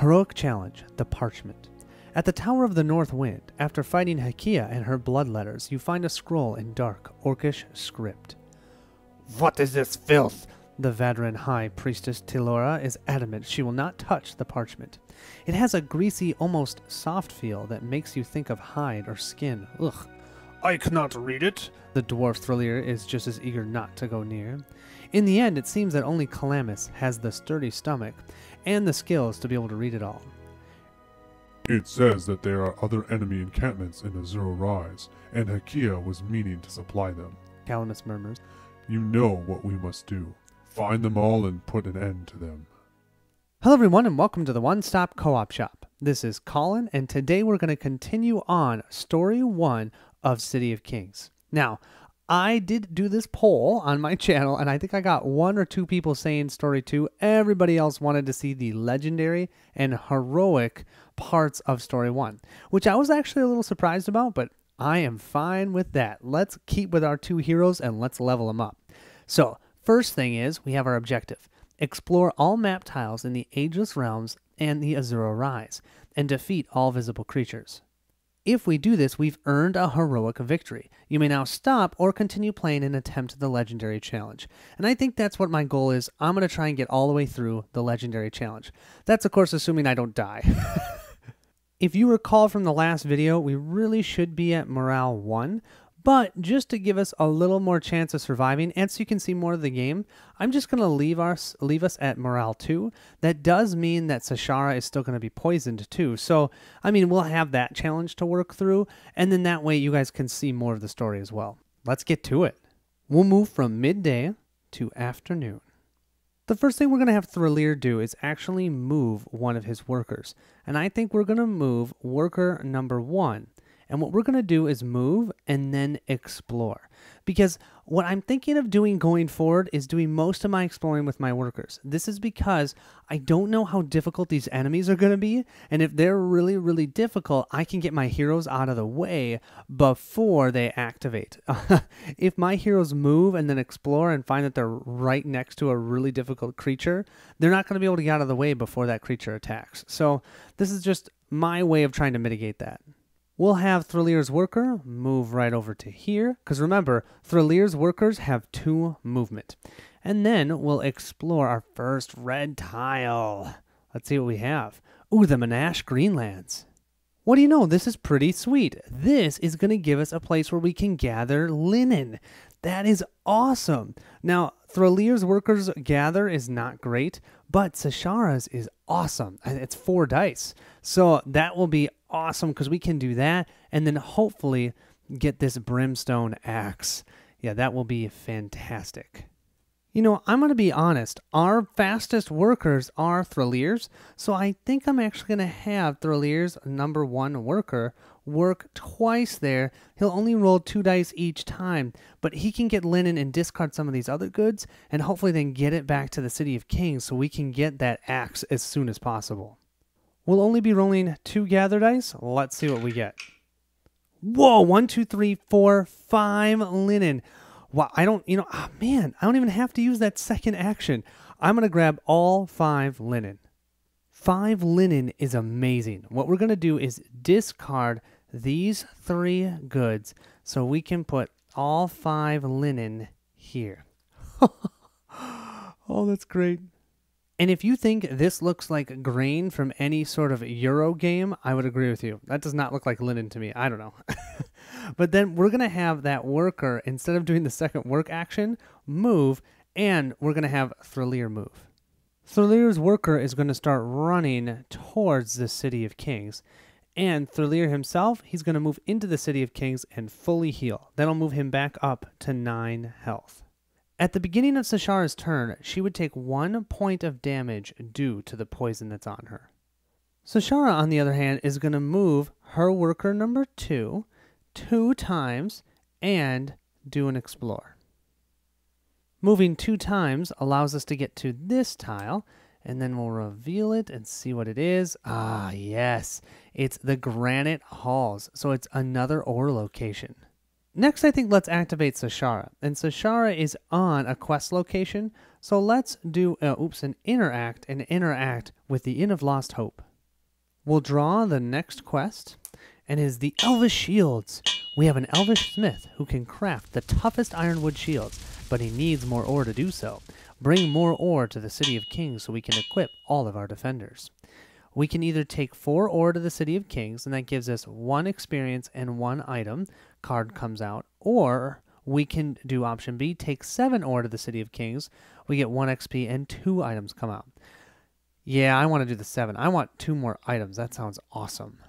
Heroic Challenge, the Parchment. At the Tower of the North Wind, after fighting Hakia and her bloodletters, you find a scroll in dark, orcish script. What is this filth? The Vadran High Priestess Tilora is adamant she will not touch the parchment. It has a greasy, almost soft feel that makes you think of hide or skin. Ugh. I cannot read it. The dwarf Thralir is just as eager not to go near. In the end, it seems that only Calamus has the sturdy stomach and the skills to be able to read it all. It says that there are other enemy encampments in the Zero Rise, and Hakia was meaning to supply them. Calamus murmurs. You know what we must do. Find them all and put an end to them. Hello everyone and welcome to the One Stop Co-op Shop. This is Colin and today we're going to continue on Story 1 of City of Kings. Now, I did do this poll on my channel and I think I got 1 or 2 people saying Story 2. Everybody else wanted to see the legendary and heroic parts of Story 1, which I was actually a little surprised about, but I am fine with that. Let's keep with our 2 heroes and let's level them up. So, first thing is, we have our objective. Explore all map tiles in the Ageless Realms and the Azura Rise, and defeat all visible creatures. If we do this, we've earned a heroic victory. You may now stop or continue playing and attempt the Legendary Challenge. And I think that's what my goal is. I'm going to try and get all the way through the Legendary Challenge. That's, of course, assuming I don't die. If you recall from the last video, we really should be at Morale 1. But just to give us a little more chance of surviving, and so you can see more of the game, I'm just going to leave us at Morale 2. That does mean that Sashara is still going to be poisoned too. So, I mean, we'll have that challenge to work through, and then that way you guys can see more of the story as well. Let's get to it. We'll move from midday to afternoon. The first thing we're going to have Thralir do is actually move one of his workers. And I think we're going to move worker number 1. And what we're going to do is move and then explore. Because what I'm thinking of doing going forward is doing most of my exploring with my workers. This is because I don't know how difficult these enemies are going to be. And if they're really, really difficult, I can get my heroes out of the way before they activate. If my heroes move and then explore and find that they're right next to a really difficult creature, they're not going to be able to get out of the way before that creature attacks. So this is just my way of trying to mitigate that. We'll have Thralir's worker move right over to here, because remember, Thralir's workers have 2 movement. And then we'll explore our first red tile. Let's see what we have. Ooh, the Monash Greenlands. What do you know? This is pretty sweet. This is going to give us a place where we can gather linen. That is awesome. Now, Thralir's workers gather is not great, but Sashara's is awesome. It's 4 dice. So that will be awesome because we can do that and then hopefully get this brimstone axe. Yeah, that will be fantastic. You know, I'm going to be honest. Our fastest workers are Thralir's, so I think I'm actually going to have Thralir's number 1 worker work twice there. He'll only roll 2 dice each time, but he can get linen and discard some of these other goods and hopefully then get it back to the City of Kings so we can get that axe as soon as possible. We'll only be rolling 2 gather dice. Let's see what we get. Whoa, 1, 2, 3, 4, 5 linen. Wow, I don't even have to use that second action. I'm going to grab all 5 linen. 5 linen is amazing. What we're going to do is discard these 3 goods so we can put all 5 linen here. Oh, that's great. And if you think this looks like grain from any sort of Euro game, I would agree with you. That does not look like linen to me. I don't know. But then we're going to have that worker, instead of doing the second work action, move, and we're going to have Thralir move. Thralir's worker is going to start running towards the City of Kings. And Thralir himself, he's going to move into the City of Kings and fully heal. That'll move him back up to 9 health. At the beginning of Sashara's turn, she would take 1 point of damage due to the poison that's on her. Sashara, on the other hand, is going to move her worker number 2 times and do an explore. Moving 2 times allows us to get to this tile, and then we'll reveal it and see what it is. Ah, yes, it's the Granite Halls, so it's another ore location. Next, I think let's activate Sashara, and Sashara is on a quest location, so let's do an interact with the Inn of Lost Hope. We'll draw the next quest, and is the Elvish Shields. We have an Elvish smith who can craft the toughest ironwood shields, but he needs more ore to do so. Bring more ore to the City of Kings so we can equip all of our defenders. We can either take 4 ore to the City of Kings, and that gives us 1 experience and 1 item card comes out, or we can do option B, take 7 ore to the City of Kings, we get 1 XP and 2 items come out. Yeah, I want to do the 7. I want 2 more items. That sounds awesome.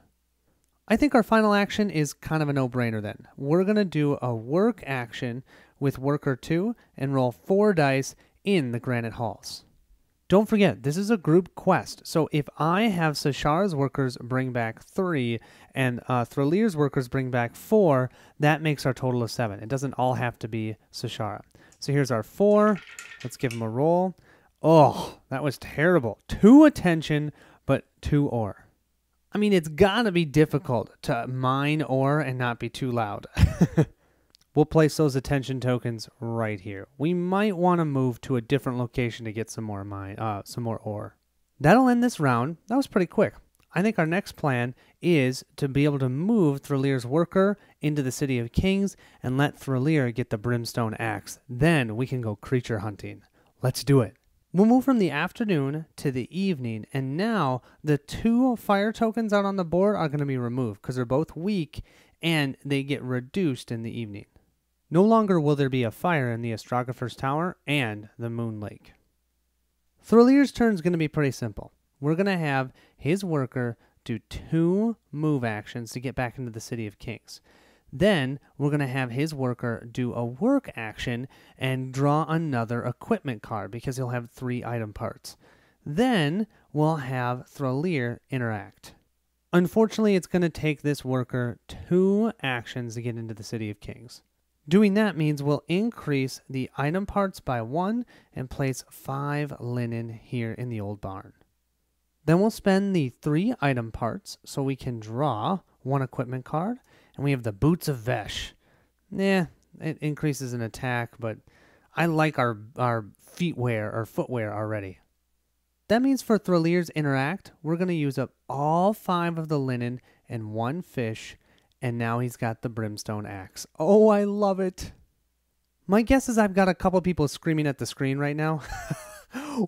I think our final action is kind of a no-brainer then. We're going to do a work action with worker 2 and roll 4 dice in the Granite Halls. Don't forget, this is a group quest, so if I have Sashara's workers bring back 3 and Thralir's workers bring back 4, that makes our total of 7. It doesn't all have to be Sashara. So here's our 4. Let's give him a roll. Oh, that was terrible. 2 attention, but 2 ore. I mean, it's gotta be difficult to mine ore and not be too loud. We'll place those attention tokens right here. We might want to move to a different location to get some more ore. That'll end this round. That was pretty quick. I think our next plan is to be able to move Thralir's worker into the City of Kings and let Thralir get the brimstone axe. Then we can go creature hunting. Let's do it. We'll move from the afternoon to the evening, and now the 2 fire tokens out on the board are going to be removed because they're both weak and they get reduced in the evening. No longer will there be a fire in the Astrographer's Tower and the Moon Lake. Thralir's turn is going to be pretty simple. We're going to have his worker do 2 move actions to get back into the City of Kings. Then we're going to have his worker do a work action and draw another equipment card because he'll have 3 item parts. Then we'll have Thralir interact. Unfortunately, it's going to take this worker 2 actions to get into the City of Kings. Doing that means we'll increase the item parts by 1 and place 5 linen here in the old barn. Then we'll spend the 3 item parts so we can draw 1 equipment card, and we have the Boots of Vesh. It increases in attack, but I like our footwear already. That means for Thralir's interact, we're going to use up all 5 of the linen and 1 fish, and now he's got the brimstone axe. Oh, I love it. My guess is I've got a couple people screaming at the screen right now.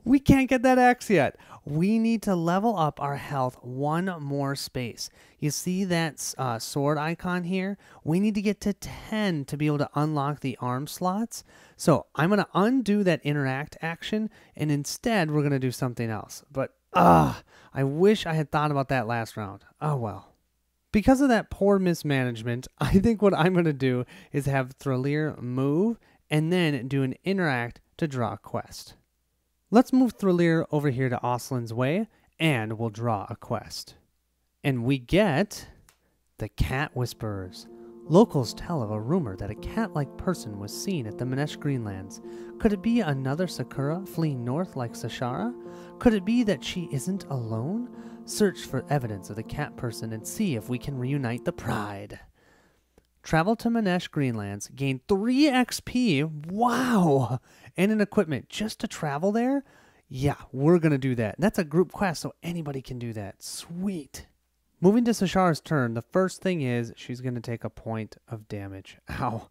We can't get that axe yet. We need to level up our health 1 more space. You see that sword icon here? We need to get to 10 to be able to unlock the arm slots. So I'm going to undo that interact action, and instead we're going to do something else. But I wish I had thought about that last round. Oh well. Because of that poor mismanagement, I think what I'm going to do is have Thralir move and then do an interact to draw a quest. Let's move Thralir over here to Oslin's Way, and we'll draw a quest. And we get the Cat Whisperers. Locals tell of a rumor that a cat-like person was seen at the Manesh Greenlands. Could it be another Sakura fleeing north like Sashara? Could it be that she isn't alone? Search for evidence of the cat person and see if we can reunite the pride. Travel to Manesh Greenlands, gain 3 XP, wow, and an equipment just to travel there? Yeah, we're going to do that. That's a group quest, so anybody can do that. Sweet. Moving to Sashara's turn, the first thing is she's going to take a point of damage. Ow.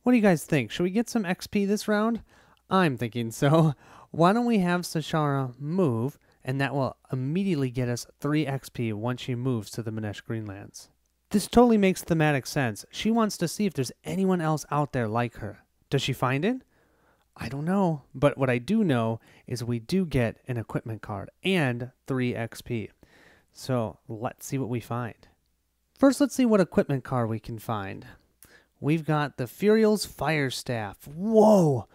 What do you guys think? Should we get some XP this round? I'm thinking so. Why don't we have Sashara move, and that will immediately get us 3 XP once she moves to the Manesh Greenlands. This totally makes thematic sense. She wants to see if there's anyone else out there like her. Does she find it? I don't know. But what I do know is we do get an equipment card and 3 XP. So let's see what we find. First, let's see what equipment card we can find. We've got the Furial's Fire Staff. Whoa!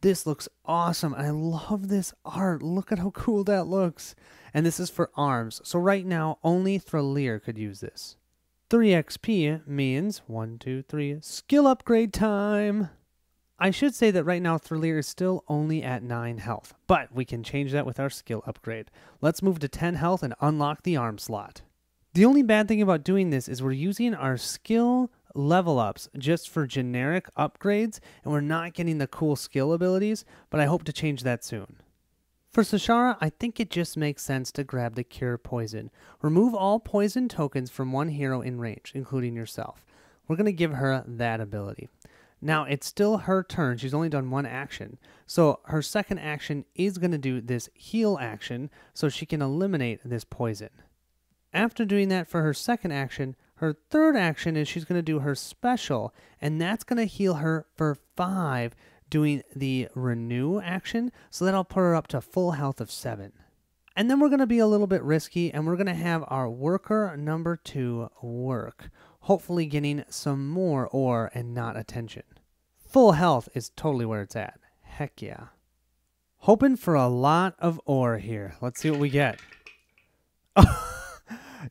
This looks awesome. I love this art. Look at how cool that looks. And this is for arms. So right now, only Thralir could use this. 3 XP means 1, 2, 3, skill upgrade time. I should say that right now Thralir is still only at 9 health, but we can change that with our skill upgrade. Let's move to 10 health and unlock the arm slot. The only bad thing about doing this is we're using our skill level ups just for generic upgrades, and we're not getting the cool skill abilities, but I hope to change that soon. For Sashara, I think it just makes sense to grab the Cure Poison. Remove all poison tokens from one hero in range, including yourself. We're going to give her that ability. Now, it's still her turn. She's only done one action. So her second action is going to do this heal action so she can eliminate this poison. After doing that for her second action, her third action is she's going to do her special, and that's going to heal her for 5, doing the renew action, so that'll put her up to full health of 7. And then we're going to be a little bit risky, and we're going to have our worker number 2 work, hopefully getting some more ore and not attention. Full health is totally where it's at. Heck yeah. Hoping for a lot of ore here. Let's see what we get.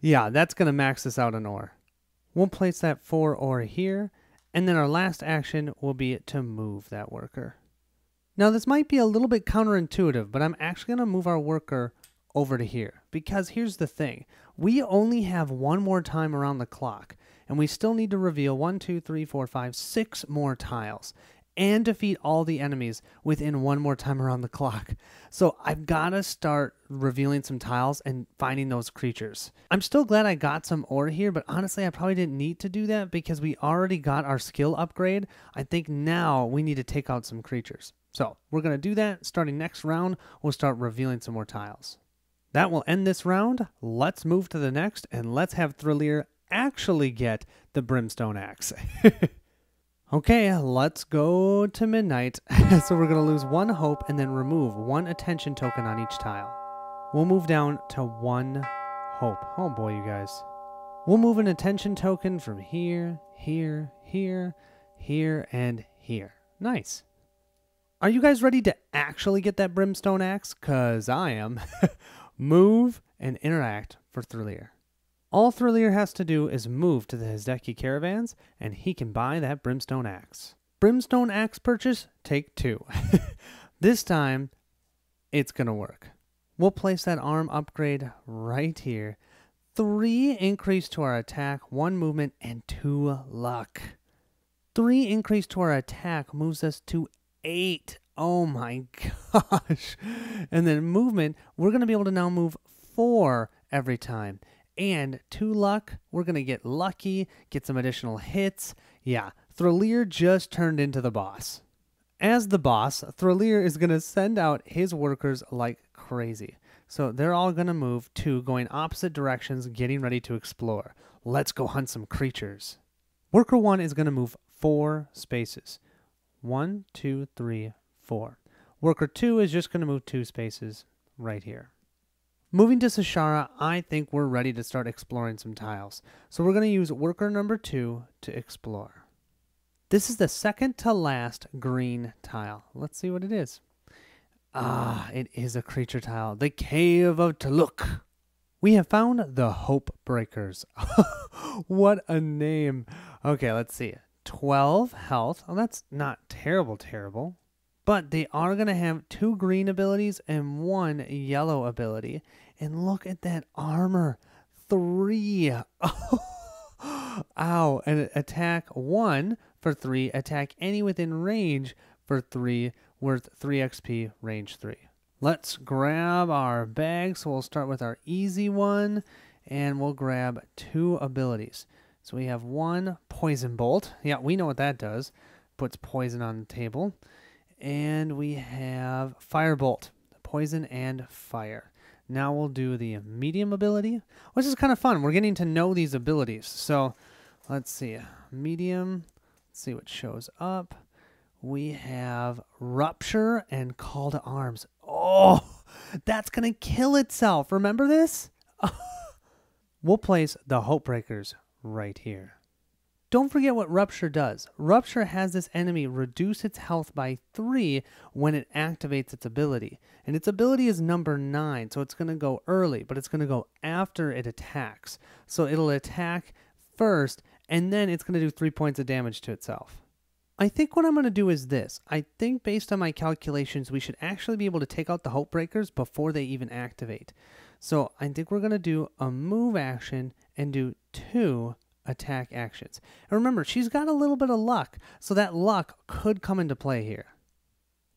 Yeah, that's going to max us out on ore. We'll place that 4 ore here, and then our last action will be to move that worker. Now, this might be a little bit counterintuitive, but I'm actually going to move our worker over to here, because here's the thing. We only have one more time around the clock, and we still need to reveal 1, 2, 3, 4, 5, 6 more tiles and defeat all the enemies within one more time around the clock. So I've got to start revealing some tiles and finding those creatures. I'm still glad I got some ore here, but honestly, I probably didn't need to do that because we already got our skill upgrade. I think now we need to take out some creatures. So we're going to do that. Starting next round, we'll start revealing some more tiles. That will end this round. Let's move to the next, and let's have Thralir actually get the Brimstone Axe. Okay, let's go to midnight. So we're going to lose 1 hope and then remove 1 attention token on each tile. We'll move down to 1 hope. Oh boy, you guys. We'll move an attention token from here, here, here, here, and here. Nice. Are you guys ready to actually get that Brimstone Axe? 'Cause I am. Move and interact for Thralir. All Thralir has to do is move to the Hzdeki caravans, and he can buy that Brimstone Axe. Brimstone Axe purchase, take 2. This time, it's going to work. We'll place that arm upgrade right here. 3 increase to our attack, 1 movement, and 2 luck. 3 increase to our attack moves us to 8. Oh my gosh. And then movement, we're going to be able to now move 4 every time. And 2 luck, we're going to get lucky, get some additional hits. Yeah, Thralir just turned into the boss. As the boss, Thralir is going to send out his workers like crazy. So they're all going to move 2, going opposite directions, getting ready to explore. Let's go hunt some creatures. Worker 1 is going to move 4 spaces. 1, 2, 3, 4. Worker 2 is just going to move 2 spaces right here. Moving to Sashara, I think we're ready to start exploring some tiles. So we're going to use worker number 2 to explore. This is the second to last green tile. Let's see what it is. Ah, it is a creature tile. The Cave of Tluk. We have found the Hope Breakers. What a name. Okay, let's see. 12 health. Oh, that's not terrible. But they are going to have 2 green abilities and 1 yellow ability. And look at that armor. 3. Ow. And attack 1 for 3. Attack any within range for 3. Worth 3 XP, range 3. Let's grab our bag. So we'll start with our easy one. And we'll grab 2 abilities. So we have 1 Poison Bolt. Yeah, we know what that does. Puts poison on the table. And we have Firebolt, poison and fire. Now we'll do the medium ability, which is kind of fun. We're getting to know these abilities. So let's see. Medium. Let's see what shows up. We have Rupture and Call to Arms. Oh, that's going to kill itself. Remember this? We'll place the Hope Breakers right here. Don't forget what Rupture does. Rupture has this enemy reduce its health by 3 when it activates its ability. And its ability is number 9, so it's going to go early, but it's going to go after it attacks. So it'll attack first, and then it's going to do 3 points of damage to itself. I think what I'm going to do is this. I think based on my calculations, we should actually be able to take out the Hope Breakers before they even activate. So I think we're going to do a move action and do 2 attack actions. And remember, she's got a little bit of luck, so that luck could come into play here.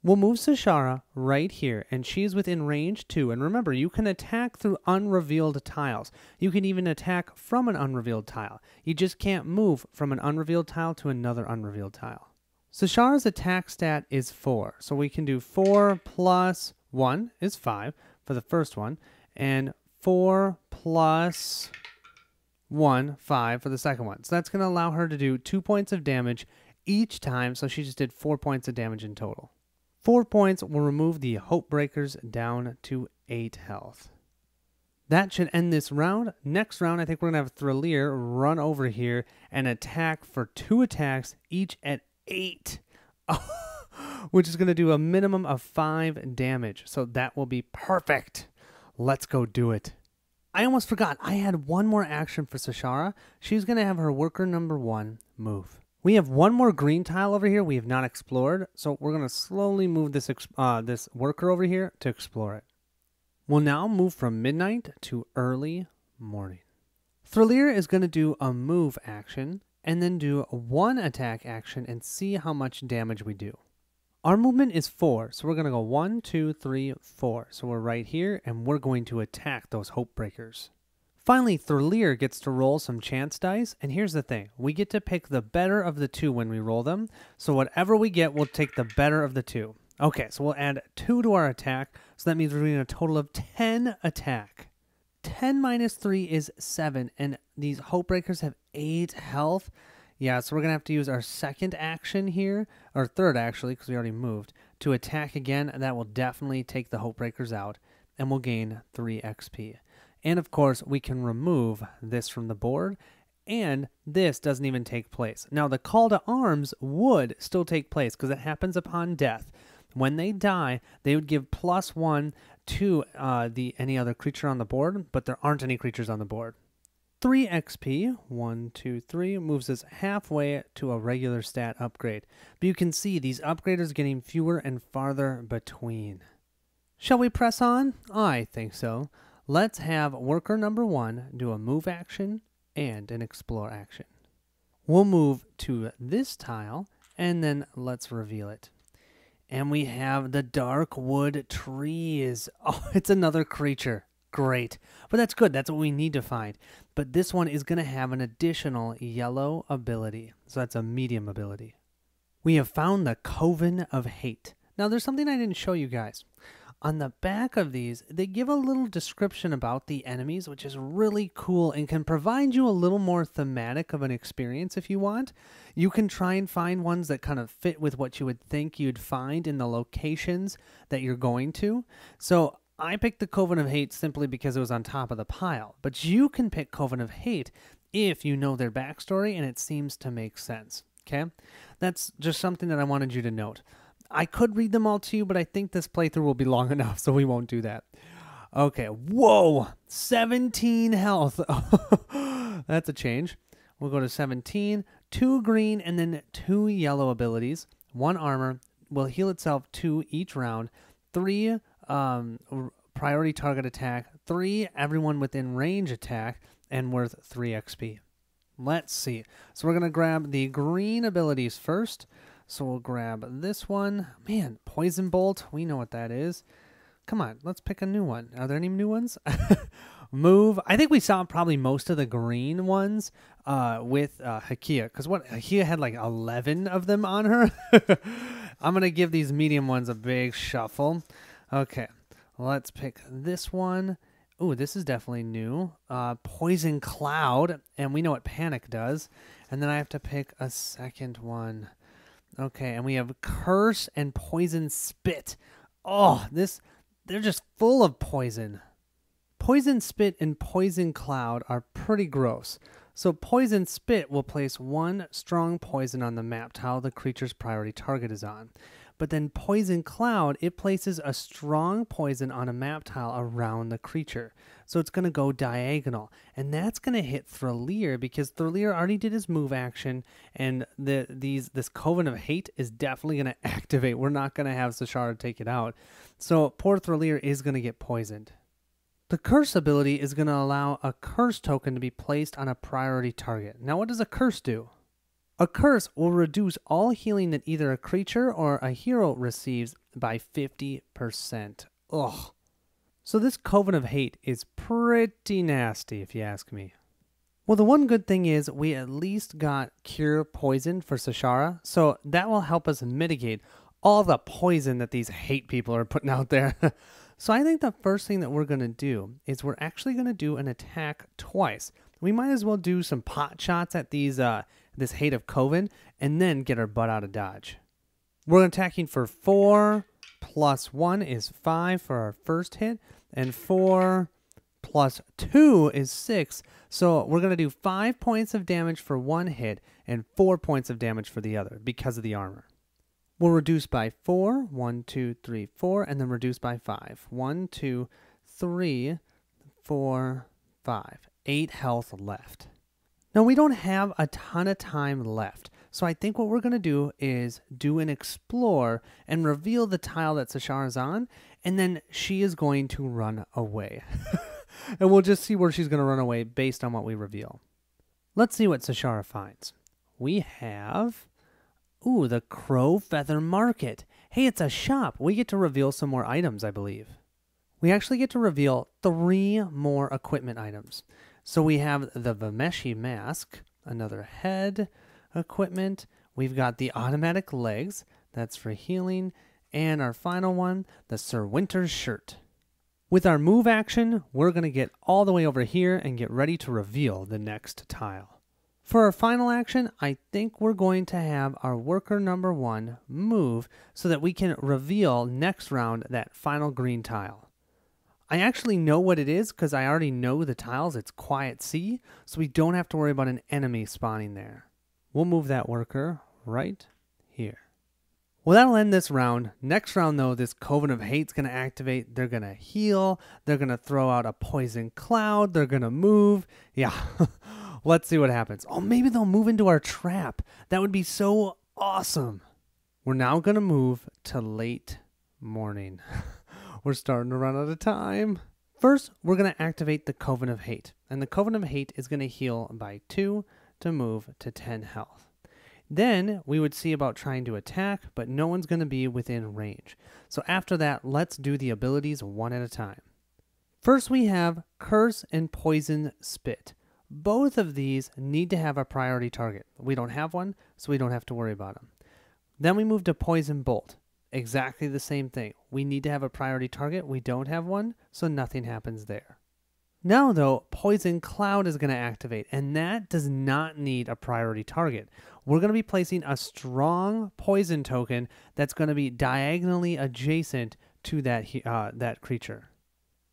We'll move Sashara right here, and she's within range 2. And remember, you can attack through unrevealed tiles. You can even attack from an unrevealed tile. You just can't move from an unrevealed tile to another unrevealed tile. Sashara's attack stat is 4, so we can do 4 plus 1 is 5 for the first one, and 4 plus 1, 5 for the second one. So that's going to allow her to do 2 points of damage each time, so she just did 4 points of damage in total. 4 points will remove the Hope Breakers down to 8 health. That should end this round. Next round, I think we're going to have Thralir run over here and attack for 2 attacks, each at 8, which is going to do a minimum of 5 damage. So that will be perfect. Let's go do it. I almost forgot. I had one more action for Sashara. She's going to have her worker number 1 move. We have one more green tile over here we have not explored, so we're going to slowly move this this worker over here to explore it. We'll now move from midnight to early morning. Thralir is going to do a move action and then do 1 attack action and see how much damage we do. Our movement is 4, so we're going to go 1, 2, 3, 4. So we're right here, and we're going to attack those Hope Breakers. Finally, Thralir gets to roll some chance dice, and here's the thing. We get to pick the better of the 2 when we roll them, so whatever we get, we'll take the better of the 2. Okay, so we'll add 2 to our attack, so that means we're doing a total of 10 attack. 10 minus 3 is 7, and these Hope Breakers have 8 health. Yeah, so we're going to have to use our second action here, or third actually, because we already moved, to attack again, and that will definitely take the Hope Breakers out, and we'll gain 3 XP. And of course, we can remove this from the board, and this doesn't even take place. Now, the call to arms would still take place because it happens upon death. When they die, they would give +1 to any other creature on the board, but there aren't any creatures on the board. 3 XP, 1, 2, 3, moves us halfway to a regular stat upgrade. But you can see these upgraders getting fewer and farther between. Shall we press on? I think so. Let's have worker number 1 do a move action and an explore action. We'll move to this tile, and then let's reveal it. And we have the dark wood trees. Oh, it's another creature. Great. But that's good. That's what we need to find. But this one is going to have an additional yellow ability. So that's a medium ability. We have found the Coven of Hate. Now, there's something I didn't show you guys. On the back of these, they give a little description about the enemies, which is really cool and can provide you a little more thematic of an experience if you want. You can try and find ones that kind of fit with what you would think you'd find in the locations that you're going to. So I picked the Coven of Hate simply because it was on top of the pile. But you can pick Coven of Hate if you know their backstory and it seems to make sense. Okay? That's just something that I wanted you to note. I could read them all to you, but I think this playthrough will be long enough, so we won't do that. Okay, whoa, 17 health. That's a change. We'll go to 17, 2 green, and then 2 yellow abilities. 1 armor will heal itself 2 each round. 3 priority target attack. 3 everyone within range attack, and worth 3 XP. Let's see. So we're going to grab the green abilities first. So we'll grab this one. Man, Poison Bolt. We know what that is. Come on, let's pick a new one. Are there any new ones? Move. I think we saw probably most of the green ones with Hakia. Because Hakia had like 11 of them on her. I'm going to give these medium ones a big shuffle. Okay, let's pick this one. Ooh, this is definitely new. Poison Cloud. And we know what Panic does. And then I have to pick a second one. Okay, and we have Curse and Poison Spit. Oh, they're just full of poison. Poison Spit and Poison Cloud are pretty gross. So Poison Spit will place 1 strong poison on the map tile the creature's priority target is on. But then Poison Cloud, it places a strong poison on a map tile around the creature. So it's going to go diagonal. And that's going to hit Thralir because Thralir already did his move action. And this Coven of Hate is definitely going to activate. We're not going to have Sashara take it out. So poor Thralir is going to get poisoned. The Curse ability is going to allow a Curse token to be placed on a priority target. Now what does a Curse do? A curse will reduce all healing that either a creature or a hero receives by 50%. Ugh. So this Coven of Hate is pretty nasty, if you ask me. Well, the one good thing is we at least got Cure Poison for Sashara, so that will help us mitigate all the poison that these hate people are putting out there. So I think the first thing that we're going to do is we're actually going to do an attack twice. We might as well do some pot shots at these this Hate of Coven and then get our butt out of dodge. We're attacking for 4 plus 1 is 5 for our first hit, and 4 plus 2 is 6. So we're going to do 5 points of damage for one hit and 4 points of damage for the other because of the armor. We'll reduce by 4, 1, 2, 3, 4, and then reduce by 5. 1, 2, 3, 4, 5. 8 health left. Now we don't have a ton of time left, so I think what we're going to do is do an explore and reveal the tile that Sashara's on, and then she is going to run away. And we'll just see where she's going to run away based on what we reveal. Let's see what Sashara finds. We have... Ooh, the Crow Feather Market. Hey, it's a shop. We get to reveal some more items, I believe. We actually get to reveal 3 more equipment items. So we have the Vameshi Mask, another head equipment. We've got the automatic legs. That's for healing. And our final one, the Sir Winter's Shirt. With our move action, we're going to get all the way over here and get ready to reveal the next tile. For our final action, I think we're going to have our worker number 1 move so that we can reveal next round that final green tile. I actually know what it is because I already know the tiles. It's Quiet Sea, so we don't have to worry about an enemy spawning there. We'll move that worker right here. Well, that'll end this round. Next round, though, this Coven of Hate's going to activate. They're going to heal. They're going to throw out a poison cloud. They're going to move. Yeah. Let's see what happens. Oh, maybe they'll move into our trap. That would be so awesome. We're now going to move to late morning. We're starting to run out of time. First, we're going to activate the Coven of Hate. And the Coven of Hate is going to heal by 2 to move to 10 health. Then we would see about trying to attack, but no one's going to be within range. So after that, let's do the abilities one at a time. First, we have Curse and Poison Spit. Both of these need to have a priority target. We don't have one, so we don't have to worry about them. Then we move to Poison Bolt. Exactly the same thing. We need to have a priority target. We don't have one, so nothing happens there. Now, though, Poison Cloud is going to activate, and that does not need a priority target. We're going to be placing a strong poison token that's going to be diagonally adjacent to that creature.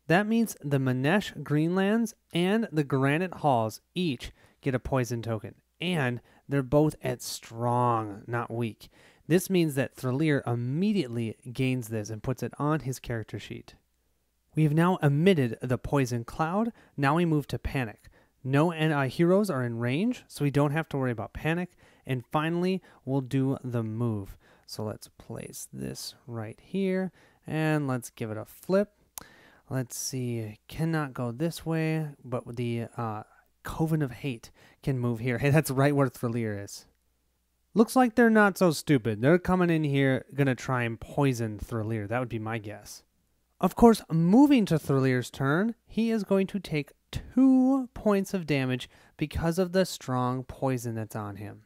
That means the Manesh Greenlands and the Granite Halls each get a poison token, and they're both at strong, not weak. This means that Thralir immediately gains this and puts it on his character sheet. We have now emitted the Poison Cloud. Now we move to Panic. No heroes are in range, so we don't have to worry about Panic. And finally, we'll do the move. So let's place this right here, and let's give it a flip. Let's see, cannot go this way, but the Coven of Hate can move here. Hey, that's right where Thralir is. Looks like they're not so stupid. They're coming in here, going to try and poison Thralir. That would be my guess. Of course, moving to Thralir's turn, he is going to take 2 points of damage because of the strong poison that's on him.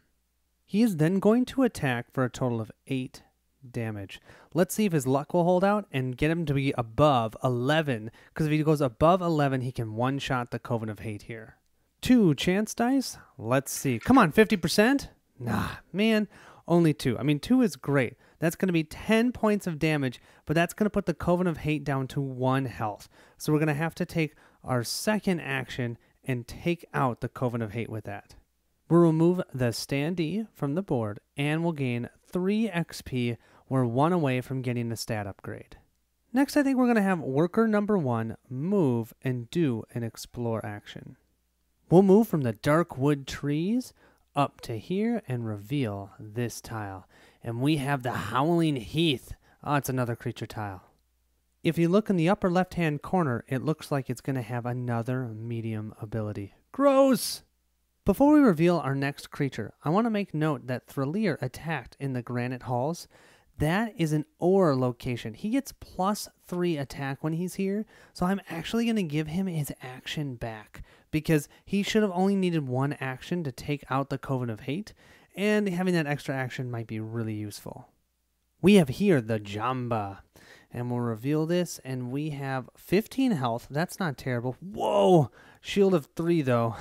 He is then going to attack for a total of 8 damage. Let's see if his luck will hold out and get him to be above 11, because if he goes above 11, he can one-shot the Coven of Hate here. 2 chance dice. Let's see. Come on, 50%? Nah, man, only 2. I mean, 2 is great. That's going to be 10 points of damage, but that's going to put the Coven of Hate down to 1 health. So we're going to have to take our second action and take out the Coven of Hate with that. We'll remove the standee from the board, and we'll gain 3 XP. We're 1 away from getting a stat upgrade. Next, I think we're going to have worker number 1 move and do an explore action. We'll move from the dark wood trees up to here and reveal this tile. And we have the Howling Heath. Oh, it's another creature tile. If you look in the upper left-hand corner, it looks like it's going to have another medium ability. Gross! Before we reveal our next creature, I want to make note that Thralir attacked in the granite halls. That is an ore location. He gets +3 attack when he's here, so I'm actually going to give him his action back because he should have only needed 1 action to take out the Coven of Hate, and having that extra action might be really useful. We have here the Jamba, and we'll reveal this, and we have 15 health. That's not terrible. Whoa! Shield of 3, though.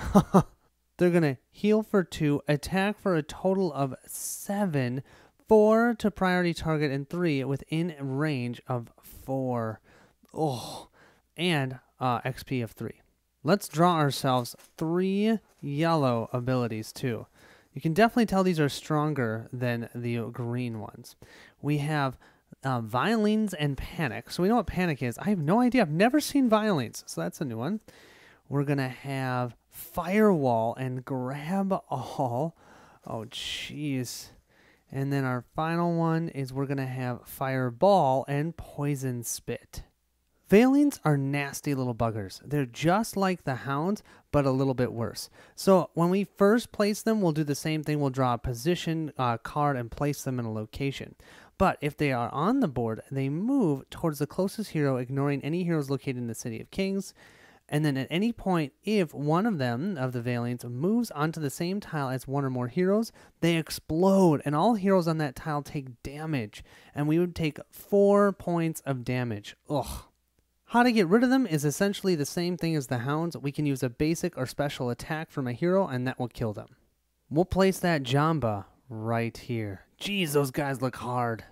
They're going to heal for 2, attack for a total of 7, 4 to priority target, and 3 within range of 4. Oh, and XP of 3. Let's draw ourselves 3 yellow abilities, too. You can definitely tell these are stronger than the green ones. We have Violins and Panic. So we know what Panic is. I have no idea. I've never seen Violins, so that's a new one. We're going to have Firewall and Grab All. Oh, jeez. And then our final one is we're going to have Fireball and Poison Spit. Valines are nasty little buggers. They're just like the hounds, but a little bit worse. So when we first place them, we'll do the same thing. We'll draw a position card and place them in a location. But if they are on the board, they move towards the closest hero, ignoring any heroes located in the City of Kings. And then at any point, if one of them, of the Valines, moves onto the same tile as one or more heroes, they explode, and all heroes on that tile take damage. And we would take 4 points of damage. Ugh. How to get rid of them is essentially the same thing as the hounds. We can use a basic or special attack from a hero, and that will kill them. We'll place that Jamba right here. Jeez, those guys look hard.